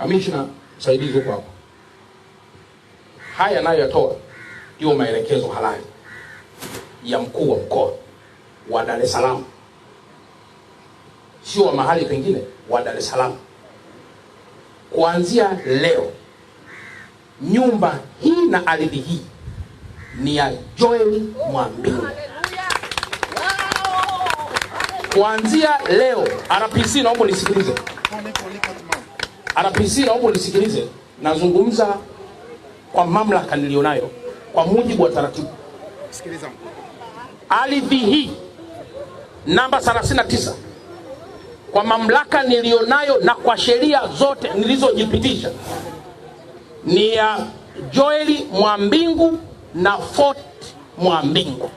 Kamishna msaidizi huko hapo. Haya nayo yatoa ndio maelekezo halali ya mkuu wa mkoa wa Dar es Salaam, sio wa mahali pengine, wa Dar es Salaam. Kuanzia leo nyumba hii na ardhi hii ni ya Joel Mwambingu. Kuanzia leo, RPC naomba nisikilize. RPC naomba nisikilize. Nazungumza kwa mamlaka nilionayo kwa mujibu wa taratibu. Sikiliza. Ardhi hii namba 39 kwa mamlaka nilionayo na kwa sheria zote nilizojipitisha ni ya Joel Mwambingu na Fort Mwambingu.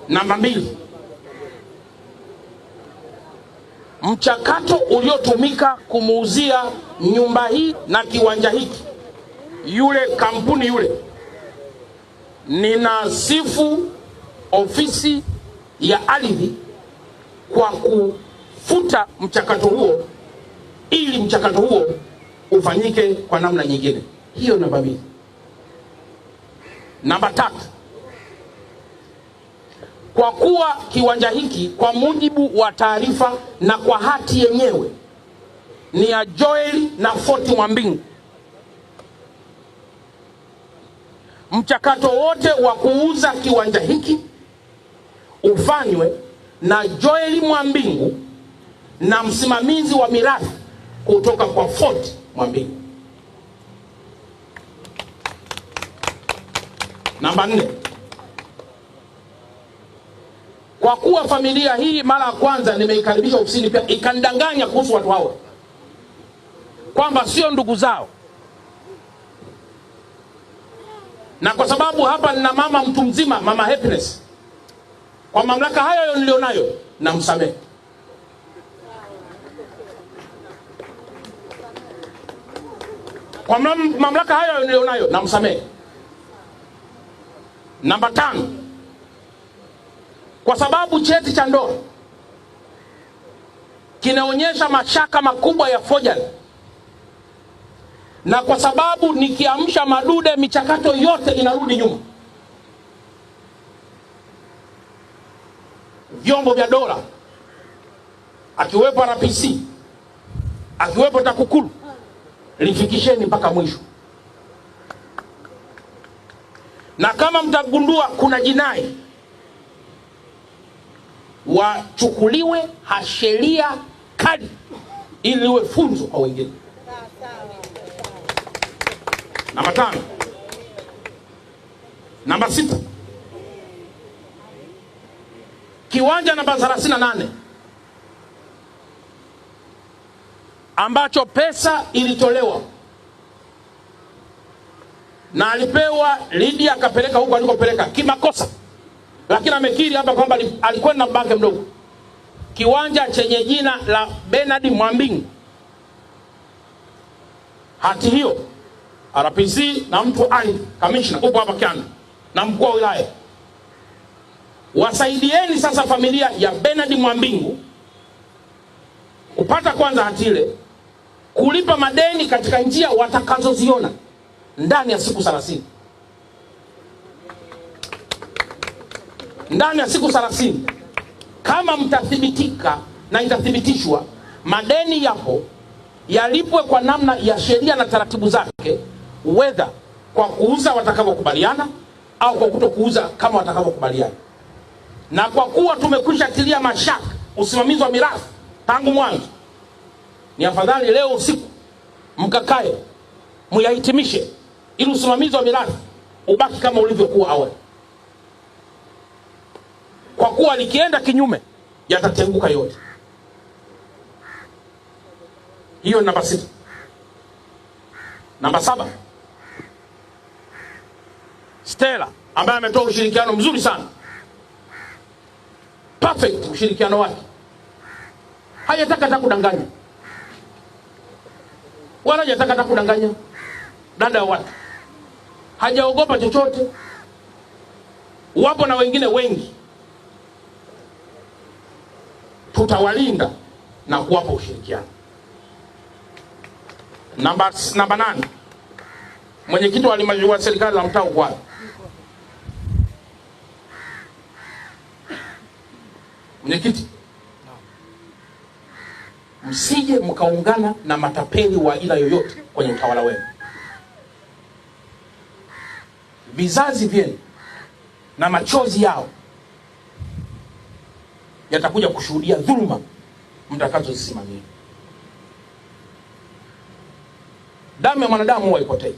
Namba mbili, mchakato uliotumika kumuuzia nyumba hii na kiwanja hiki yule kampuni yule, ninasifu ofisi ya ardhi kwa kufuta mchakato huo ili mchakato huo ufanyike kwa namna nyingine. Hiyo namba 2. Namba 3, kwa kuwa kiwanja hiki kwa mujibu wa taarifa na kwa hati yenyewe ni ya Joel na Fort Mwambingu, mchakato wote wa kuuza kiwanja hiki ufanywe na Joel Mwambingu na msimamizi wa mirathi kutoka kwa Fort Mwambingu. Namba 4, kwa kuwa familia hii mara ya kwanza nimeikaribisha ofisini pia ikandanganya kuhusu watu hao kwamba sio ndugu zao, na kwa sababu hapa nina mama mtu mzima, Mama Happiness, kwa mamlaka hayo nilionayo na msamehe. Kwa mamlaka hayo nilionayo na msamehe. Namba 5, kwa sababu cheti cha ndoa kinaonyesha mashaka makubwa ya forgery, na kwa sababu nikiamsha madude michakato yote inarudi nyuma, vyombo vya dola akiwepo RPC akiwepo TAKUKURU lifikisheni mpaka mwisho. Na kama mtagundua kuna jinai, wachukuliwe hasheria kali ili iwe funzo kwa wengine. Namba 5. Namba 6, kiwanja namba 38 ambacho pesa ilitolewa na alipewa Lydia akapeleka huko alikopeleka kimakosa, lakini amekiri hapa kwamba alikuwa na mbake mdogo. Kiwanja chenye jina la Bernard Mwambingu, hati hiyo RPC na mtu kamishna upo hapa Kianda na mkuu wa wilaya, wasaidieni sasa familia ya Bernard Mwambingu kupata kwanza hati ile, kulipa madeni katika njia watakazoziona ndani ya siku 30. Ndani ya siku 30 kama mtathibitika na itathibitishwa madeni yapo, yalipwe kwa namna ya sheria na taratibu zake, whether kwa kuuza watakavyokubaliana au kwa kutokuuza kama watakavyokubaliana. Na kwa kuwa tumekwisha tilia mashaka usimamizi wa mirathi tangu mwanzo, ni afadhali leo usiku mkakae muyahitimishe ili usimamizi wa mirathi ubaki kama ulivyokuwa awali. Kwa kuwa likienda kinyume yatatenguka yote. Hiyo namba 6. Namba 7, Stella ambaye ametoa ushirikiano mzuri sana, perfect ushirikiano wake, hajataka hata kudanganya wala hajataka hata kudanganya dada wa watu, hajaogopa chochote. Wapo na wengine wengi. Tutawalinda na kuwapa ushirikiano. Namba 8, mwenyekiti wa halmashauri wa serikali la mtaa kwa mwenyekiti, msije mkaungana na matapeli wa aina yoyote kwenye utawala wenu. Vizazi vyenu na machozi yao yatakuja kushuhudia dhuluma mtakazozisimamia. Damu ya mwanadamu huwa haipotei.